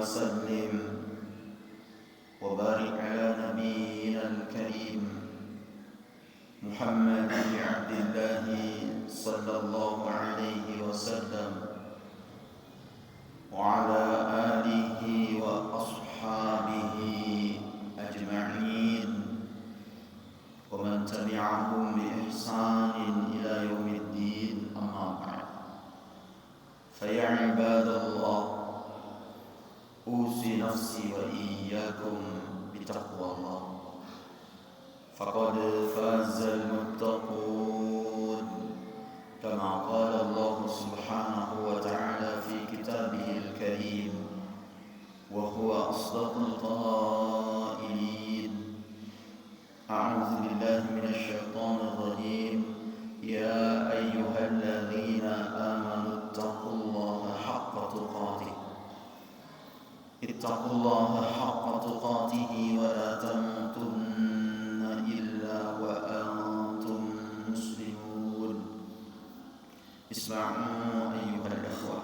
وسلم وبارك على نبينا الكريم محمد بن عبد الله صلى الله عليه وسلم وعلى آله وأصحابه أجمعين ومن تبعهم بإحسان إلى يوم الدين. أما بعد، فيا عباد الله، أوصي نفسي وإياكم بتقوى الله، فقد فاز المتقون، كما قال الله سبحانه وتعالى في كتابه الكريم وهو أصدق القائلين: أعوذ بالله من الشيطان الرجيم. يا أيها الذين آمنوا اتقوا الله حق تقاته ولا تموتن إلا وأنتم مسلمون. اسمعوا أيها الأخوة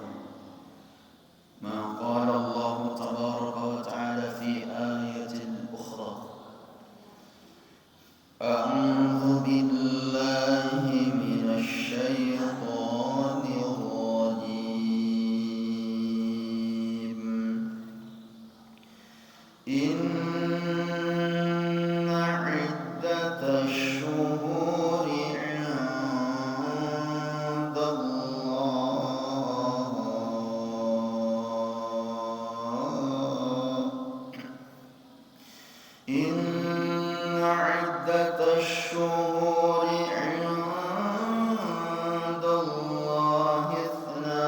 ما قال الله تبارك وتعالى في آية أخرى: أعوذ بالله من الشيطان الرجيم. إن عدة الشهور عند الله اثنا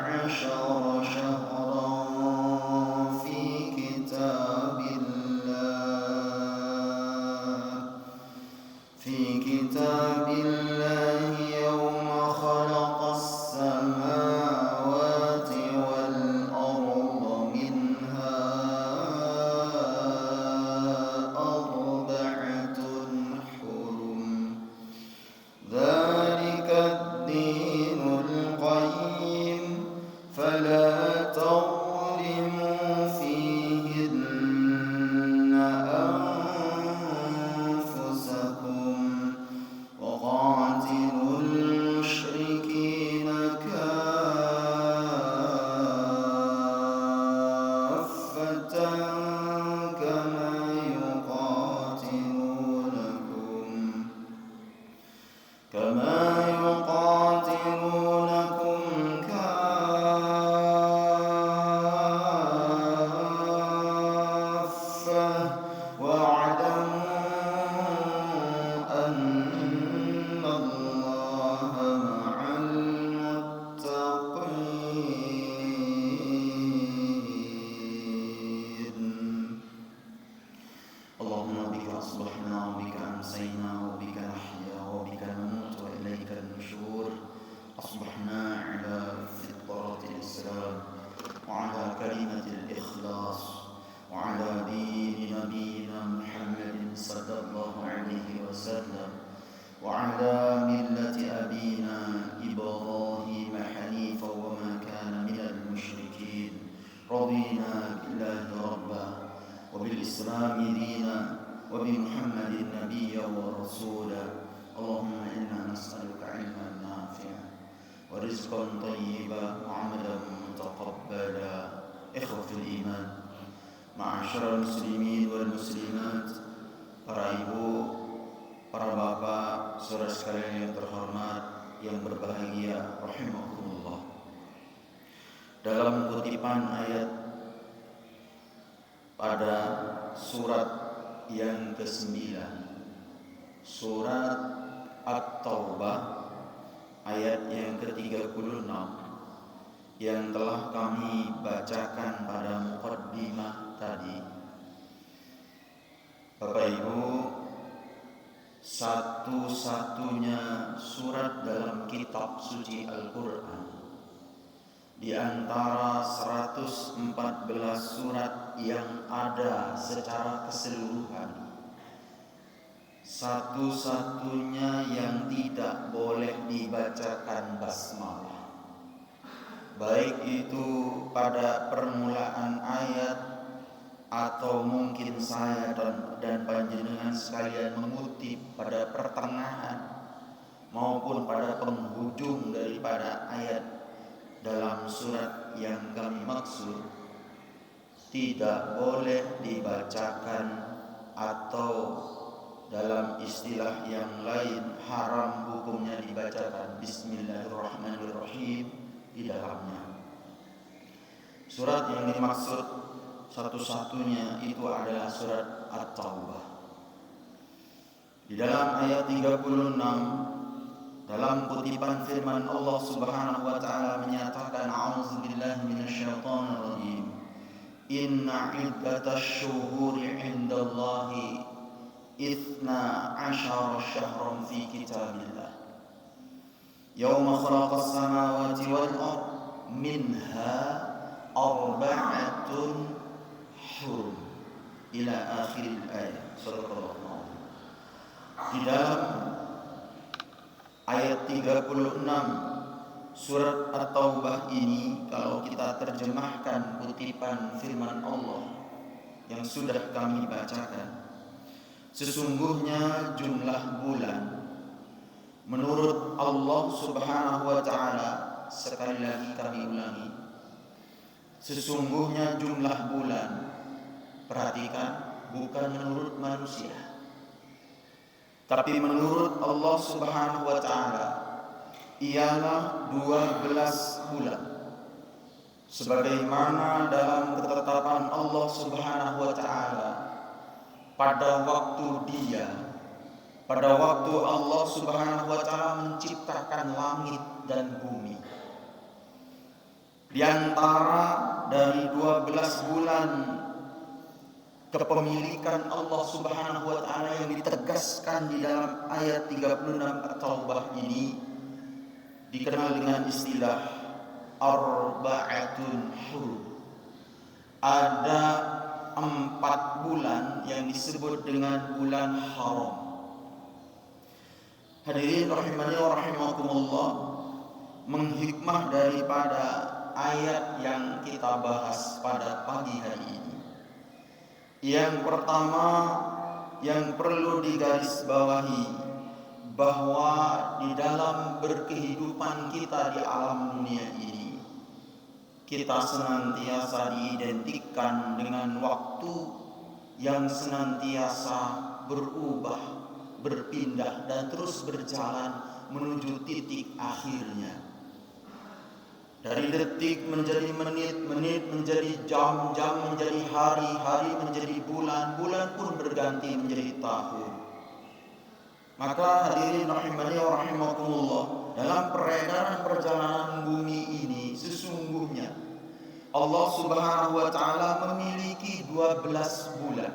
عشر شهرا في كتاب الله يوم خلق السماوات والأرض، منها أربعة حرم، ذلك الدين القيم، فلا تظلموا فيهن أنفسكم، وقاتلوا المشركين كافة كما يقاتلونكم كافة، واعلموا أن الله مع المتقين. اللهم بك أصبحنا وبك أمسينا وبك نحيا وبك نموت وإليك النشور. أصبحنا على فطرة الإسلام وعلى كلمة الإخلاص وعلى دين نبينا محمد صلى الله عليه وسلم وعلى ملة أبينا إبراهيم حنيفا وما كان من المشركين. رضينا بالله ربا وبالإسلام دينا وبمحمد نبيا ورسولا. اللهم إنا نسألك علما نافعا ورزقا طيبا وعملا متقبلا. إخوة الإيمان، معاشر المسلمين والmuslimat, para ibu, para bapak, saudara sekalian yang terhormat, yang berbahagia, rahimakumullah. Dalam kutipan ayat pada surat yang ke-9, surat At-Taubah, ayat yang ke-36 yang telah kami bacakan pada muqaddimah tadi. Bapak Ibu, satu-satunya surat dalam kitab suci Al-Quran di antara 114 surat yang ada secara keseluruhan, satu-satunya yang tidak boleh dibacakan basmalah. baik itu pada permulaan ayat atau mungkin saya dan panjenengan sekalian mengutip pada pertengahan maupun pada penghujung daripada ayat dalam surat yang kami maksud, tidak boleh dibacakan atau dalam istilah yang lain haram hukumnya dibacakan Bismillahirrahmanirrahim di dalamnya. Surat yang dimaksud satu-satunya itu adalah surat At-Taubah. Di dalam ayat 36 dalam kutipan firman Allah Subhanahu wa taala menyatakan a'udzubillahi minasyaitonir rajim. Inna iddatash syuhuri 'indallahi 12 syahran fi kitabillah. Yauma khalaqas samawati wal ard minha arba'atun hurum ila akhir ayat. Shadaqallahu. Di dalam ayat 36 surat At-Taubah ini, kalau kita terjemahkan kutipan firman Allah yang sudah kami bacakan, sesungguhnya jumlah bulan menurut Allah Subhanahu wa taala, sekali lagi kami ulangi, sesungguhnya jumlah bulan, perhatikan, bukan menurut manusia, tapi menurut Allah Subhanahu wa taala ialah 12 bulan. Sebagaimana dalam ketetapan Allah Subhanahu wa taala pada waktu Allah Subhanahu wa taala menciptakan langit dan bumi. Di antara dari 12 bulan kepemilikan Allah Subhanahu wa taala yang ditegaskan di dalam ayat 36 At-Taubah ini dikenal dengan istilah arba'atun hurum. Ada 4 bulan yang disebut dengan bulan haram. Hadirin rahimani wa rahimakumullah, menghikmah daripada ayat yang kita bahas pada pagi hari ini, yang pertama yang perlu digarisbawahi bahwa di dalam berkehidupan kita di alam dunia ini, kita senantiasa diidentikan dengan waktu yang senantiasa berubah, berpindah dan terus berjalan menuju titik akhirnya. Dari detik menjadi menit, menit menjadi jam, jam menjadi hari, hari menjadi bulan, bulan pun berganti menjadi tahun. Maka hadirin rahimani wa rahimakumullah, dalam peredaran perjalanan bumi ini sesungguhnya Allah Subhanahu wa taala memiliki 12 bulan.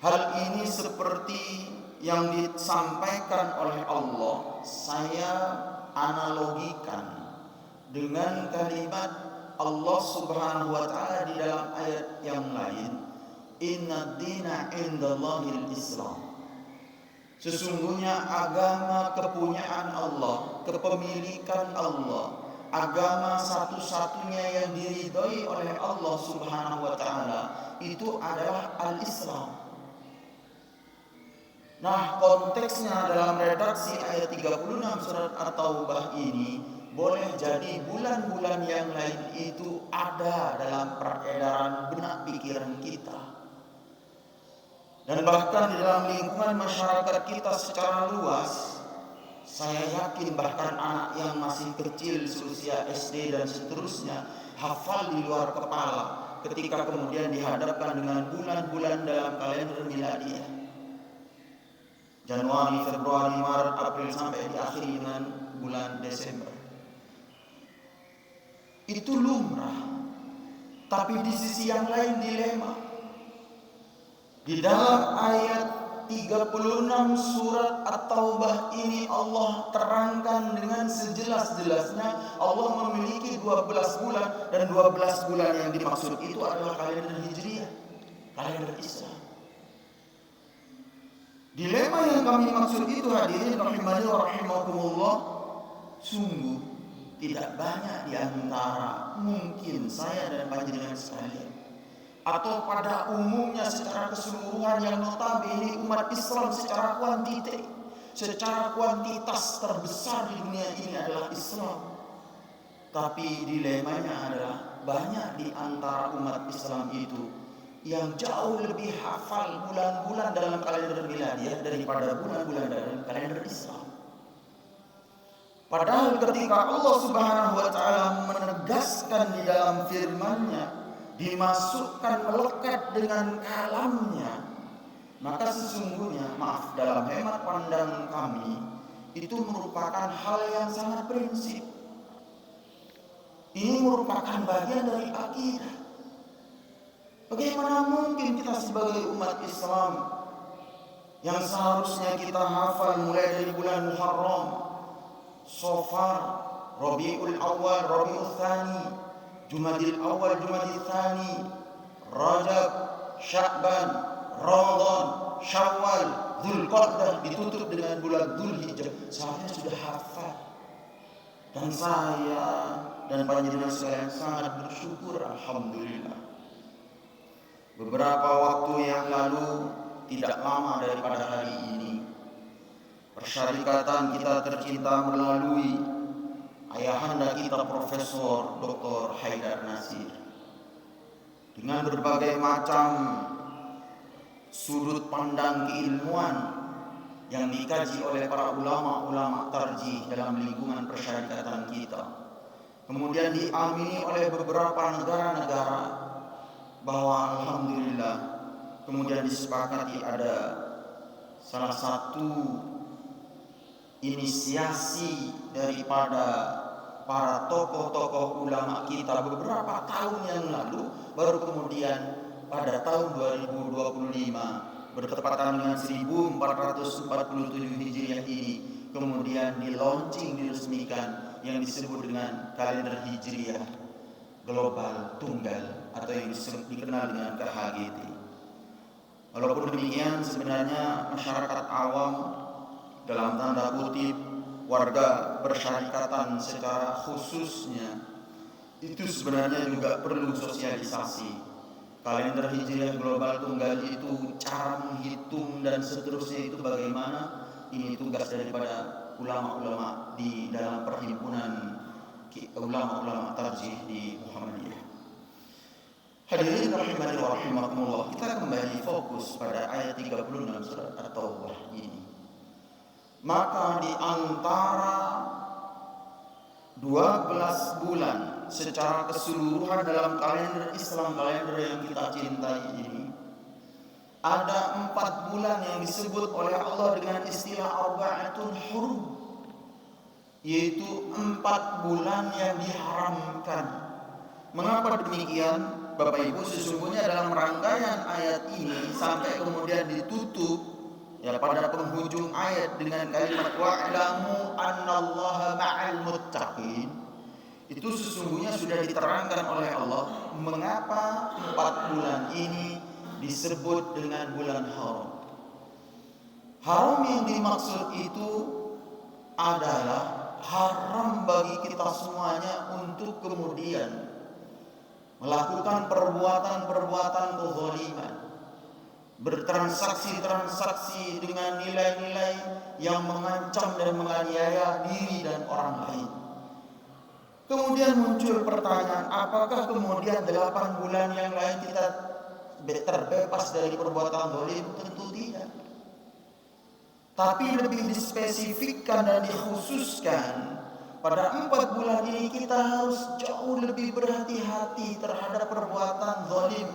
Hal ini seperti yang disampaikan oleh Allah, saya analogikan dengan kalimat Allah Subhanahu wa taala di dalam ayat yang lain, inna dina indallahil Islam. Sesungguhnya agama kepunyaan Allah, kepemilikan Allah, agama satu-satunya yang diridhoi oleh Allah Subhanahu wa taala itu adalah al-Islam. Nah, konteksnya dalam redaksi ayat 36 surat At-Taubah ini, boleh jadi bulan-bulan yang lain itu ada dalam peredaran benak pikiran kita. Dan bahkan di dalam lingkungan masyarakat kita secara luas, saya yakin bahkan anak yang masih kecil seusia SD dan seterusnya hafal di luar kepala ketika kemudian dihadapkan dengan bulan-bulan dalam kalender miladiah. Januari, Februari, Maret, April sampai diakhiri dengan bulan Desember. Itu lumrah. Tapi di sisi yang lain dilema. Di dalam ayat 36 surat At-Taubah ini Allah terangkan dengan sejelas-jelasnya Allah memiliki 12 bulan, dan 12 bulan yang dimaksud itu adalah kalender Hijriah, kalender Islam. Dilema yang kami maksud itu hadirin rahimani wa rahimakumullah, sungguh tidak banyak di antara mungkin saya dan panjenengan sekalian, atau pada umumnya secara keseluruhan yang notabene umat Islam secara kuantitas terbesar di dunia ini adalah Islam. Tapi dilemanya adalah banyak di antara umat Islam itu yang jauh lebih hafal bulan-bulan dalam kalender miladiah daripada bulan-bulan dalam kalender Islam. Padahal ketika Allah Subhanahu wa taala menegaskan di dalam firman-Nya, dimasukkan melekat dengan kalamnya, maka sesungguhnya, dalam hemat pandang kami, itu merupakan hal yang sangat prinsip. Ini merupakan bagian dari akidah. Bagaimana mungkin kita sebagai umat Islam yang seharusnya kita hafal mulai dari bulan Muharram, Safar, Rabiul Awal, Rabiul Tsani, Jumadil Awal, Jumadil Tsani, Rajab, Sya'ban, Ramadan, Syawal, Dzulqa'dah, ditutup dengan bulan Dzulhijjah. Saya sudah hafal. Dan saya dan panjenengan sekalian sangat bersyukur, alhamdulillah. Beberapa waktu yang lalu, tidak lama daripada hari ini, persyarikatan kita tercinta melalui ayahanda kita Profesor Dr. Haidar Nasir dengan berbagai macam sudut pandang keilmuan yang dikaji oleh para ulama-ulama tarjih dalam lingkungan persyarikatan kita, kemudian diamini oleh beberapa negara-negara, bahwa alhamdulillah kemudian disepakati ada salah satu inisiasi daripada para tokoh-tokoh ulama kita beberapa tahun yang lalu, baru kemudian pada tahun 2025 bertepatan dengan 1447 Hijriah ini kemudian di-launching, diresmikan yang disebut dengan kalender Hijriah global tunggal atau yang dikenal dengan KHGT. Walaupun demikian, sebenarnya masyarakat awam, dalam tanda kutip warga persyarikatan secara khususnya, itu sebenarnya juga perlu sosialisasi. Kalender Hijriah global tunggal itu, cara menghitung dan seterusnya itu bagaimana, ini tugas daripada ulama-ulama di dalam perhimpunan ulama-ulama tarjih di Muhammadiyah. Hadirin rahimani wa rahimakumullah, kita kembali fokus pada ayat 36 surat At-Taubah ini. Maka di antara 12 bulan secara keseluruhan dalam kalender Islam, kalender yang kita cintai ini, ada 4 bulan yang disebut oleh Allah dengan istilah arba'atun hurum, yaitu 4 bulan yang diharamkan. Mengapa demikian? Bapak Ibu, sesungguhnya dalam rangkaian ayat ini sampai kemudian ditutup ya pada penghujung ayat dengan kalimat wa'lamu annallaha ma'al muttaqin, itu sesungguhnya sudah diterangkan oleh Allah mengapa 4 bulan ini disebut dengan bulan haram. Haram yang dimaksud itu adalah haram bagi kita semuanya untuk kemudian melakukan perbuatan-perbuatan kezaliman, bertransaksi-transaksi dengan nilai-nilai yang mengancam dan menganiaya diri dan orang lain. Kemudian muncul pertanyaan, apakah kemudian 8 bulan yang lain kita terbebas dari perbuatan zalim? Tentu tidak. Tapi lebih dispesifikkan dan dikhususkan, pada 4 bulan ini kita harus jauh lebih berhati-hati terhadap perbuatan zalim,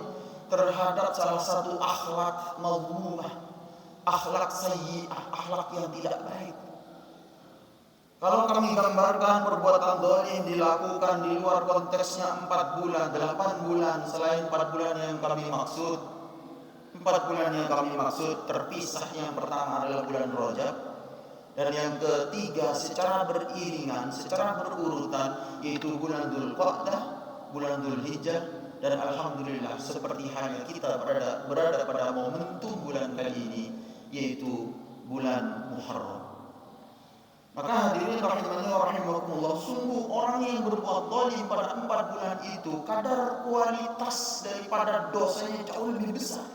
terhadap salah satu akhlak mazmumah, akhlak sayyi'ah, akhlak yang tidak baik. Kalau kami gambarkan perbuatan zalim dilakukan di luar konteksnya 4 bulan, 8 bulan, selain 4 bulan yang kami maksud, 4 bulan yang kami maksud terpisah, yang pertama adalah bulan Rajab, dan yang ketiga secara beriringan, secara berurutan, yaitu bulan Dzulqa'dah, bulan Dzulhijjah, dan alhamdulillah seperti halnya kita berada pada momentum bulan kali ini, yaitu bulan Muharram. Maka hadirin rahimani wa rahimakumullah, rahimakumullah, sungguh orang yang berbuat zalim pada 4 bulan itu kadar kualitas daripada dosanya jauh lebih besar.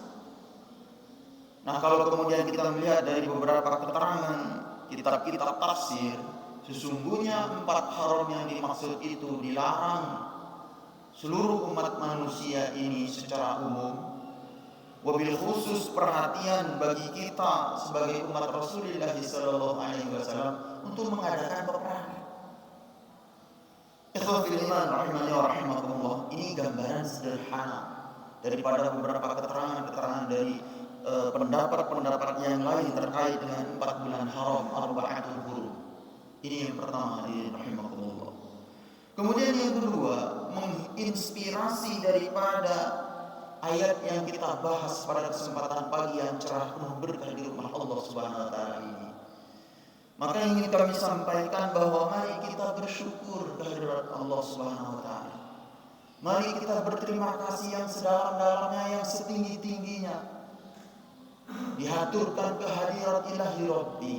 Nah, kalau kemudian kita melihat dari beberapa keterangan kitab-kitab tafsir, sesungguhnya 4 haram yang dimaksud itu dilarang seluruh umat manusia ini secara umum. Wabil khusus perhatian bagi kita sebagai umat Rasulullah sallallahu alaihi wasallam untuk mengadakan peperangan. Ikhwatul iman rahimani wa rahimakumullah, ini gambaran sederhana daripada beberapa keterangan-keterangan dari pendapat-pendapat yang lain terkait dengan 4 bulan haram, arba'atul hurum. Ini yang pertama, hadirin rahimakumullah. Kemudian yang kedua, menginspirasi daripada ayat yang kita bahas pada kesempatan pagi yang cerah penuh berkah di rumah Allah Subhanahu wa taala ini. Maka ingin kami sampaikan bahwa mari kita bersyukur kehadirat Allah Subhanahu wa taala. Mari kita berterima kasih yang sedalam-dalamnya, yang setinggi-tingginya. Dihaturkan kehadirat ilahi Rabbi.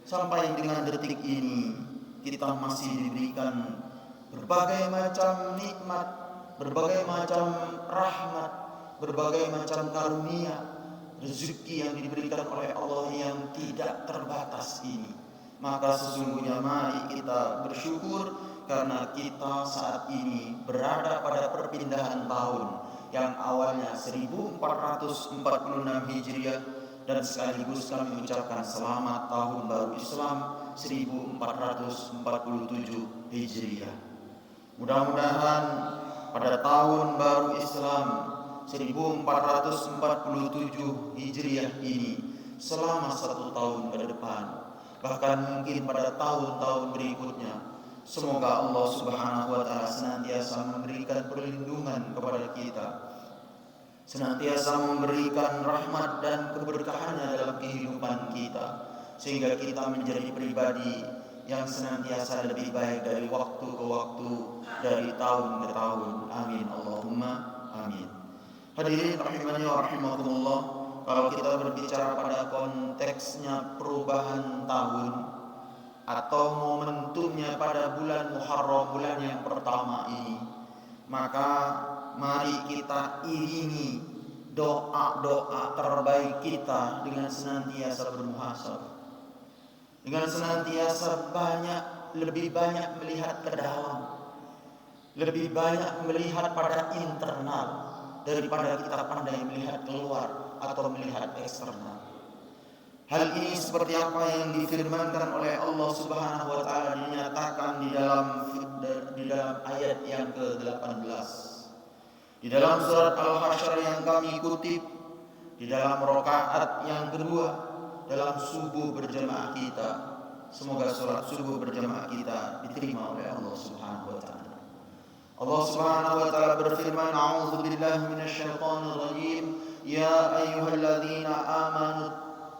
Sampai dengan detik ini kita masih diberikan berbagai macam nikmat, berbagai macam rahmat, berbagai macam karunia, rezeki yang diberikan oleh Allah yang tidak terbatas ini. Maka sesungguhnya mari kita bersyukur karena kita saat ini berada pada perpindahan tahun yang awalnya 1446 Hijriah, dan sekaligus kami ucapkan selamat tahun baru Islam 1447 Hijriah. Mudah-mudahan pada tahun baru Islam 1447 Hijriah ini selama 1 tahun ke depan, bahkan mungkin pada tahun-tahun berikutnya, semoga Allah Subhanahu wa taala senantiasa memberikan perlindungan kepada kita, senantiasa memberikan rahmat dan keberkahannya dalam kehidupan kita, sehingga kita menjadi pribadi yang senantiasa lebih baik dari waktu ke waktu, dari tahun ke tahun. Amin Allahumma amin. Hadirin rahimani wa rahimakumullah, kalau kita berbicara pada konteksnya perubahan tahun atau momentumnya pada bulan Muharram, bulan yang pertama ini, maka mari kita iringi doa-doa terbaik kita dengan senantiasa bermuhasabah, dengan senantiasa lebih banyak melihat ke dalam, lebih banyak melihat pada internal daripada kita pandai melihat keluar atau melihat eksternal. Hal ini seperti apa yang difirmankan oleh Allah Subhanahu wa taala, dinyatakan di dalam ayat yang ke-18. Di dalam surat Al-Hasyr yang kami kutip, di dalam rakaat yang kedua dalam subuh berjamaah kita. Semoga salat subuh berjamaah kita diterima oleh Allah Subhanahu wa taala. Allah Subhanahu wa taala berfirman, "A'udzu billahi minasyaitonir rajim. Ya ayyuhalladzina amanu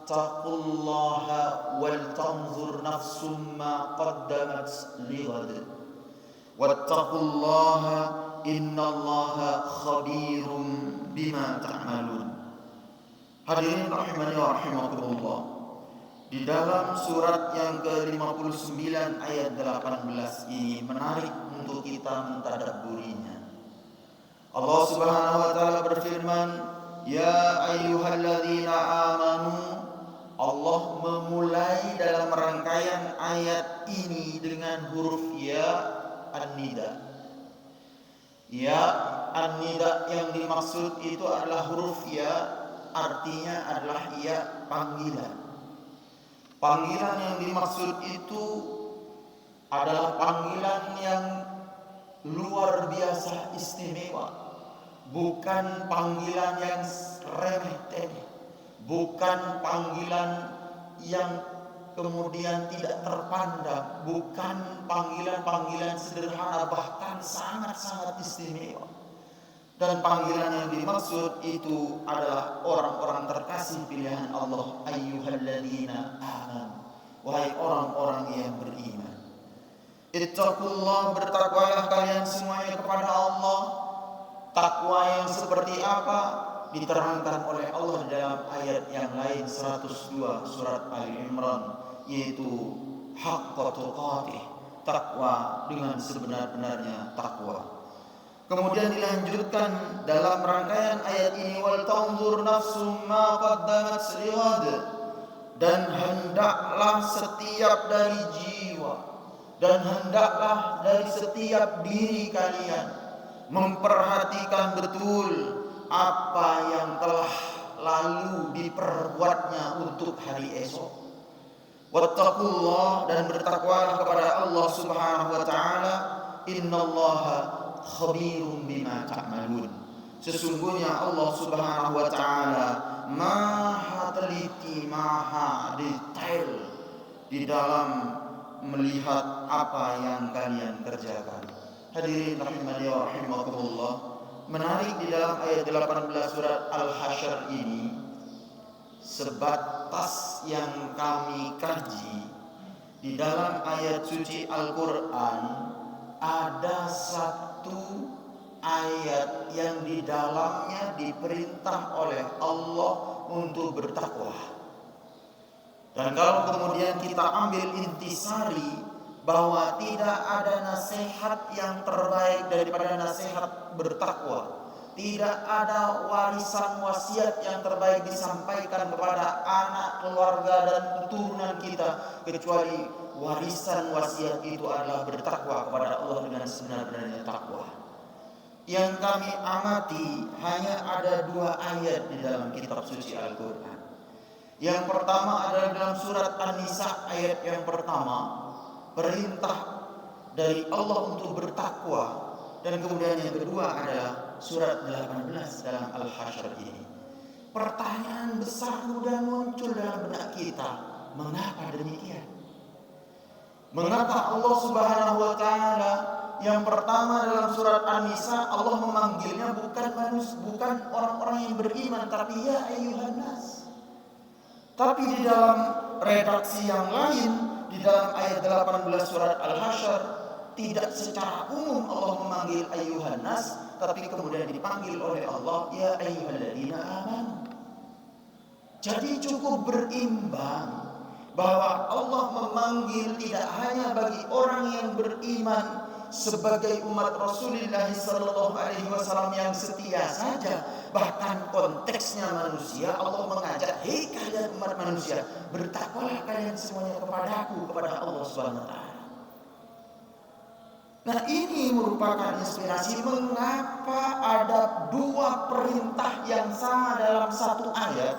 taqullaha wal tanzur nafsum ma qaddamat lighad. Wattaqullaha innallaha khabirum bima ta'malun." Hadirin rahimani wa rahimakumullah. Di dalam surat yang ke-59 ayat 18 ini menarik untuk kita mentadabburinya. Allah Subhanahu wa taala berfirman, "Ya ayyuhalladzina amanu." Allah memulai dalam rangkaian ayat ini dengan huruf ya an-nida. Ya an-nida yang dimaksud itu adalah huruf ya, artinya adalah ya panggilan. Panggilan yang dimaksud itu adalah panggilan yang luar biasa istimewa, bukan panggilan yang remeh-temeh, bukan panggilan yang kemudian tidak terpandang, bukan panggilan-panggilan sederhana, bahkan sangat-sangat istimewa. Dan panggilan yang dimaksud itu adalah orang-orang terkasih pilihan Allah, ayyuhalladzina amanu, wahai orang-orang yang beriman. Ittaqullah, bertakwalah kalian semuanya kepada Allah. Takwa yang seperti apa diterangkan oleh Allah dalam ayat yang lain 102 surat Ali Imran, yaitu haqqa tuqatih, takwa dengan sebenar-benarnya takwa. Kemudian dilanjutkan dalam rangkaian ayat ini, wal tanzur nafsum ma qaddamat lighad, dan hendaklah setiap dari jiwa dan hendaklah dari setiap diri kalian memperhatikan betul apa yang telah lalu diperbuatnya untuk hari esok. Wattaqullah, dan bertakwalah kepada Allah Subhanahu wa taala. Innallaha khabirum bima ta'malun. Sesungguhnya Allah Subhanahu wa taala maha teliti, maha detail di dalam melihat apa yang kalian kerjakan. Hadirin rahimani wa rahimakumullah, menarik di dalam ayat 18 surat Al-Hasyr ini, sebatas yang kami kaji di dalam ayat suci Al-Quran, ada satu ayat yang di dalamnya diperintah oleh Allah untuk bertakwa. Dan kalau kemudian kita ambil intisari bahwa tidak ada nasihat yang terbaik daripada nasihat bertakwa, tidak ada warisan wasiat yang terbaik disampaikan kepada anak, keluarga, dan keturunan kita kecuali warisan wasiat itu adalah bertakwa kepada Allah dengan sebenar-benarnya takwa. Yang kami amati hanya ada 2 ayat di dalam kitab suci Al-Quran. Yang pertama adalah dalam surat An-Nisa ayat yang pertama, perintah dari Allah untuk bertakwa. Dan kemudian yang kedua adalah surat 18 dalam Al-Hasyr ini. Pertanyaan besar kemudian muncul dalam benak kita, mengapa demikian? Mengapa Allah Subhanahu wa taala yang pertama dalam surat An-Nisa Allah memanggilnya bukan orang-orang yang beriman, tapi ya ayyuhan nas. Tapi di dalam redaksi yang lain, di dalam ayat 18 surat Al-Hasyr, tidak secara umum Allah memanggil ayyuhan nas, tapi kemudian dipanggil oleh Allah ya ayyuhalladzina amanu. Jadi cukup berimbang bahwa Allah memanggil tidak hanya bagi orang yang beriman sebagai umat Rasulullah sallallahu alaihi wasallam yang setia saja, bahkan konteksnya manusia. Allah mengajak, hei kalian umat manusia, bertakwalah kalian semuanya kepadaku, kepada Allah Subhanahu wa taala. Nah, ini merupakan inspirasi mengapa ada 2 perintah yang sama dalam satu ayat.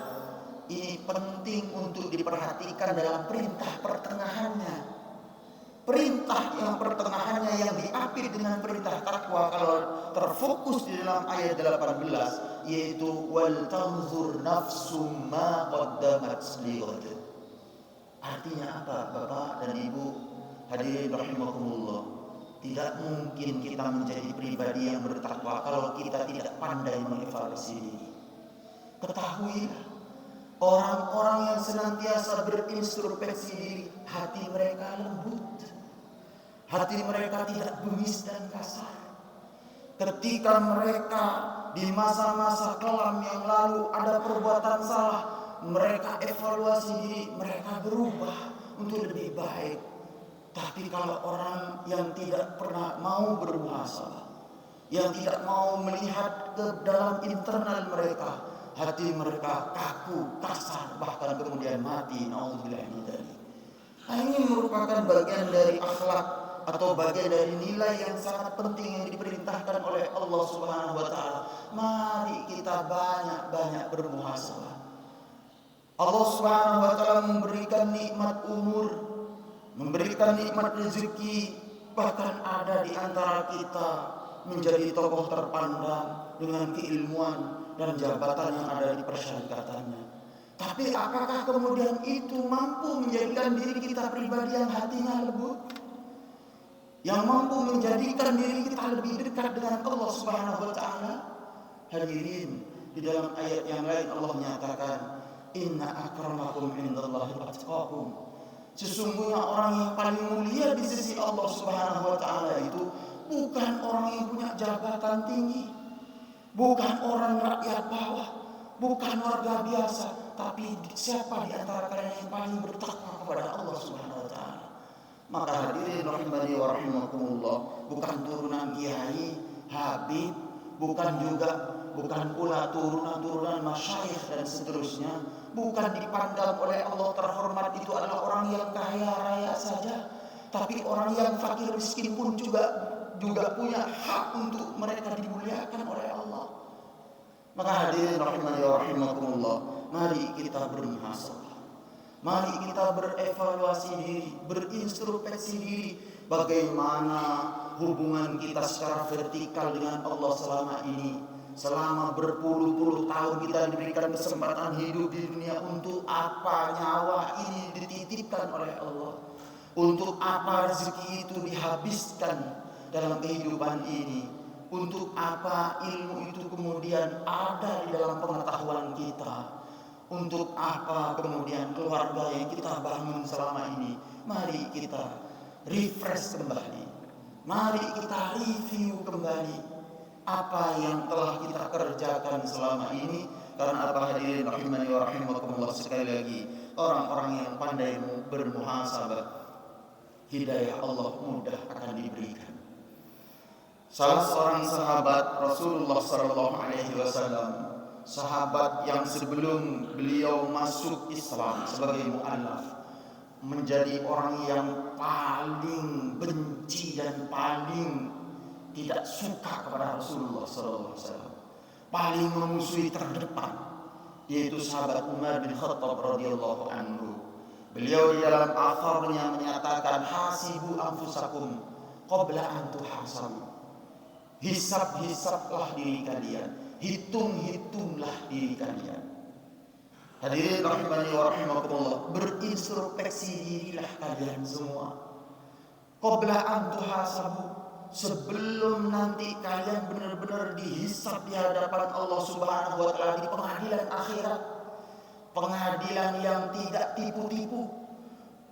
Ini penting untuk diperhatikan dalam perintah pertengahannya. Perintah yang pertengahannya yang diapit dengan perintah takwa kalau terfokus di dalam ayat 18, yaitu wal tanzur nafsum ma qaddamat lighad. Artinya apa, Bapak dan Ibu hadirin rahimakumullah? Tidak mungkin kita menjadi pribadi yang bertakwa kalau kita tidak pandai mengevaluasi diri. Ketahuilah, orang-orang yang senantiasa berintrospeksi diri, hati mereka lembut, hati mereka tidak bengis dan kasar. Ketika mereka di masa-masa kelam yang lalu ada perbuatan salah, mereka evaluasi diri, mereka berubah untuk lebih baik. Tapi kalau orang yang tidak pernah mau bermuhasabah, yang tidak mau melihat ke dalam internal mereka, hati mereka kaku, kasar, bahkan kemudian mati, naudzubillah min dzalik. Ini merupakan bagian dari akhlak atau bagian dari nilai yang sangat penting yang diperintahkan oleh Allah Subhanahu wa taala. Mari kita banyak-banyak bermuhasabah. Allah Subhanahu wa taala memberikan nikmat umur, memberikan nikmat rezeki, bahkan ada di antara kita menjadi tokoh terpandang dengan keilmuan dan jabatan yang ada di persyarikatannya. Tapi apakah kemudian itu mampu menjadikan diri kita pribadi yang hatinya lembut, yang mampu menjadikan diri kita lebih dekat dengan Allah Subhanahu wa taala? Hadirin, di dalam ayat yang lain Allah menyatakan, inna akramakum indallahi atqakum. Sesungguhnya orang yang paling mulia di sisi Allah Subhanahu wa taala itu bukan orang yang punya jabatan tinggi, bukan orang rakyat bawah, bukan warga biasa, tapi siapa di antara kalian yang paling bertakwa kepada Allah Subhanahu wa taala? Maka hadirin rahimani wa rahimakumullah, bukan turunan kiai, habib, bukan pula turunan masyayikh dan seterusnya, bukan dipandang oleh Allah terhormat itu adalah orang yang kaya raya saja, tapi orang yang fakir miskin pun juga punya hak untuk mereka dimuliakan oleh Allah. Maka hadirin rahimani wa rahimakumullah, mari kita bermuhasabah, mari kita berevaluasi diri, berintrospeksi diri, bagaimana hubungan kita secara vertikal dengan Allah selama ini. Selama berpuluh-puluh tahun kita diberikan kesempatan hidup di dunia, untuk apa nyawa ini dititipkan oleh Allah? Untuk apa rezeki itu dihabiskan dalam kehidupan ini? Untuk apa ilmu itu kemudian ada di dalam pengetahuan kita? Untuk apa kemudian keluarga yang kita bangun selama ini? Mari kita refresh kembali, mari kita review kembali apa yang telah kita kerjakan selama ini. Karena apa hadirin rahimani wa rahimakumullah, sekali lagi, orang-orang yang pandai bermuhasabah, hidayah Allah mudah akan diberikan. Salah seorang sahabat Rasulullah sallallahu alaihi wasallam, sahabat yang sebelum beliau masuk Islam sebagai mu'allaf, menjadi orang yang paling benci dan paling tidak suka kepada Rasulullah SAW, paling memusuhi terdepan, yaitu sahabat Umar bin Khattab radhiyallahu anhu. Beliau di dalam atharnya menyatakan, hasibu anfusakum qabla an tuhasabu. Hisab-hisablah diri kalian, hitung-hitunglah diri kalian. Hadirin rahimani wa rahimakumullah, berintrospeksi dirilah kalian semua. Qabla an tuhasabu, sebelum nanti kalian benar-benar dihisab di hadapan Allah Subhanahu wa taala di pengadilan akhirat. Pengadilan yang tidak tipu-tipu,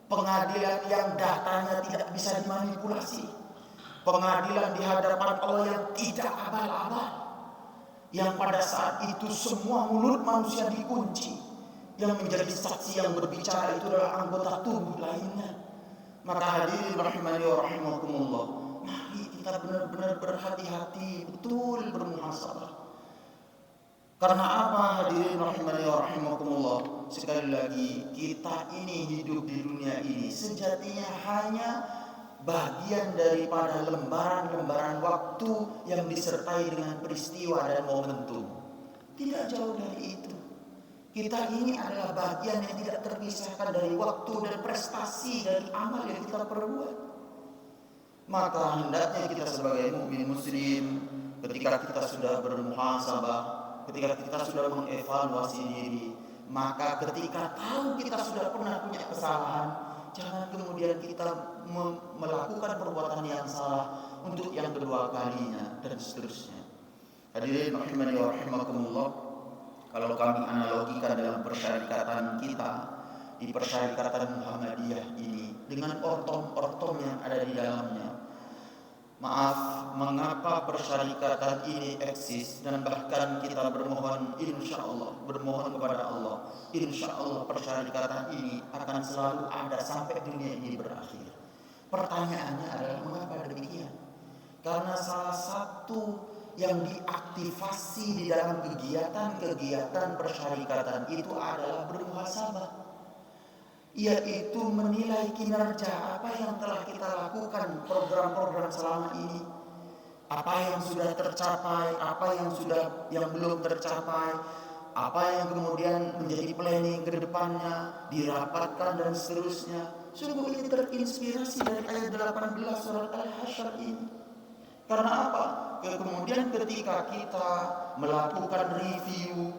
pengadilan yang datanya tidak bisa dimanipulasi, pengadilan di hadapan Allah yang tidak abal-abal, yang pada saat itu semua mulut manusia dikunci, yang menjadi saksi yang berbicara itu adalah anggota tubuh lainnya. Maka hadirin rahimani wa rahimakumullah, mari kita benar-benar berhati-hati, betul bermuhasabah. Karena apa hadirin rahimani wa rahimakumullah, sekali lagi, kita ini hidup di dunia ini sejatinya hanya bagian daripada lembaran-lembaran waktu yang disertai dengan peristiwa dan momentum. Tidak jauh dari itu. Kita ini adalah bagian yang tidak terpisahkan dari waktu dan prestasi dari amal yang kita perbuat. Maka hendaknya kita sebagai mukmin muslim, ketika kita sudah bermuhasabah, ketika kita sudah mengevaluasi diri, maka ketika tahu kita sudah pernah punya kesalahan, jangan kemudian kita melakukan perbuatan yang salah untuk yang kedua kalinya dan seterusnya. Hadirin rahimani wa rahimakumullah, kalau kami analogikan dalam persyarikatan kita, di persyarikatan Muhammadiyah ini, dengan ortom-ortom yang ada di dalamnya, maaf, mengapa persyarikatan ini eksis dan bahkan kita bermohon, insya Allah, bermohon kepada Allah, insya Allah persyarikatan ini akan selalu ada sampai dunia ini berakhir. Pertanyaannya adalah mengapa demikian? Karena salah satu yang diaktifasi di dalam kegiatan-kegiatan persyarikatan itu adalah bermuhasabah, yaitu menilai kinerja apa yang telah kita lakukan, program-program selama ini, apa yang sudah tercapai, apa yang belum tercapai, apa yang kemudian menjadi planning ke depannya, dirapatkan dan seterusnya. Sungguh ini terinspirasi dari ayat 18 surat Al-Hasyr ini. Karena apa? Kemudian ketika kita melakukan review,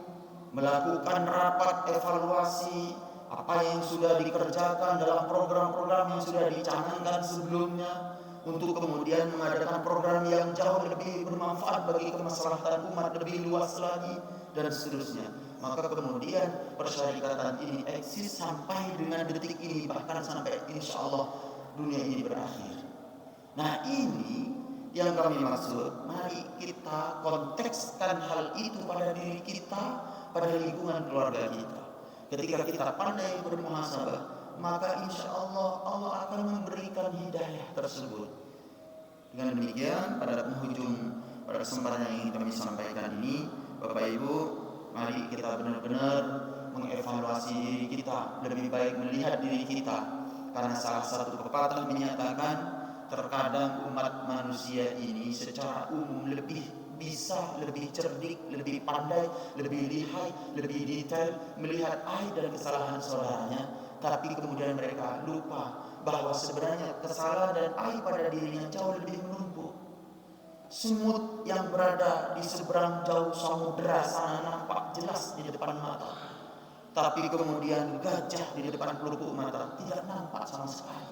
melakukan rapat evaluasi apa yang sudah dikerjakan dalam program-program yang sudah dicanangkan sebelumnya, untuk kemudian mengadakan program yang jauh lebih bermanfaat bagi kemaslahatan umat lebih luas lagi dan seterusnya, maka kemudian persyarikatan ini eksis sampai dengan detik ini, bahkan sampai insya Allah dunia ini berakhir. Nah, ini yang kami maksud, mari kita kontekskan hal itu pada diri kita, pada lingkungan keluarga kita. Ketika kita pandai bermuhasabah, maka insya Allah Allah akan memberikan hidayah tersebut. Dengan demikian, pada penghujung pada kesempatan yang ingin kami sampaikan ini, Bapak Ibu, mari kita benar-benar mengevaluasi diri kita, lebih baik melihat diri kita. Karena salah satu pepatah menyatakan, terkadang umat manusia ini secara umum lebih bisa, lebih cerdik, lebih pandai, lebih lihai, lebih detail melihat aib dan kesalahan saudaranya, tapi kemudian mereka lupa bahwa sebenarnya kesalahan dan aib pada dirinya jauh lebih menumpuk. Semut yang berada di seberang jauh samudera sana nampak jelas di depan mata, tapi kemudian gajah di depan pelupuk mata tidak nampak sama sekali.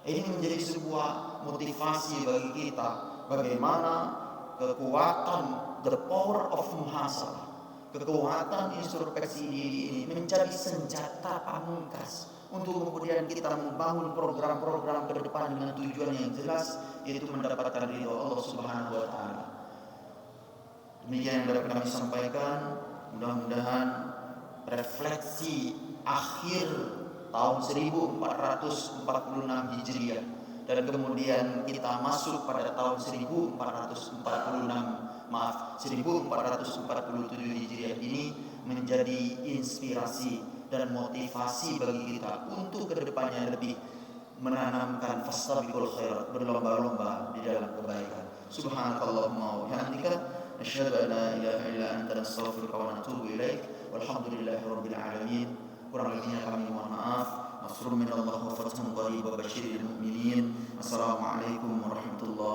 Ini menjadi sebuah motivasi bagi kita, bagaimana kekuatan the power of muhasabah, kekuatan introspeksi diri ini menjadi senjata pamungkas untuk kemudian kita membangun program-program ke depan dengan tujuan yang jelas, yaitu mendapatkan ridho Allah Subhanahu wa taala. Demikian yang dapat kami sampaikan. Mudah-mudahan refleksi akhir tahun 1446 Hijriah dan kemudian kita masuk pada tahun 1447 Hijriah ini menjadi inspirasi dan motivasi bagi kita untuk kedepannya lebih menanamkan fastabiqul khairat, berlomba-lomba di dalam kebaikan. Subhanakallahumma wa bihamdika, asyhadu an la ilaha illa anta, nastaghfiruka wa natubu ilaik. Walhamdulillahi rabbil alamin. Kurang lebihnya kami mohon maaf. Nasrun minallah wa fathun qarib wa basyiril mu'minin. Assalamualaikum warahmatullahi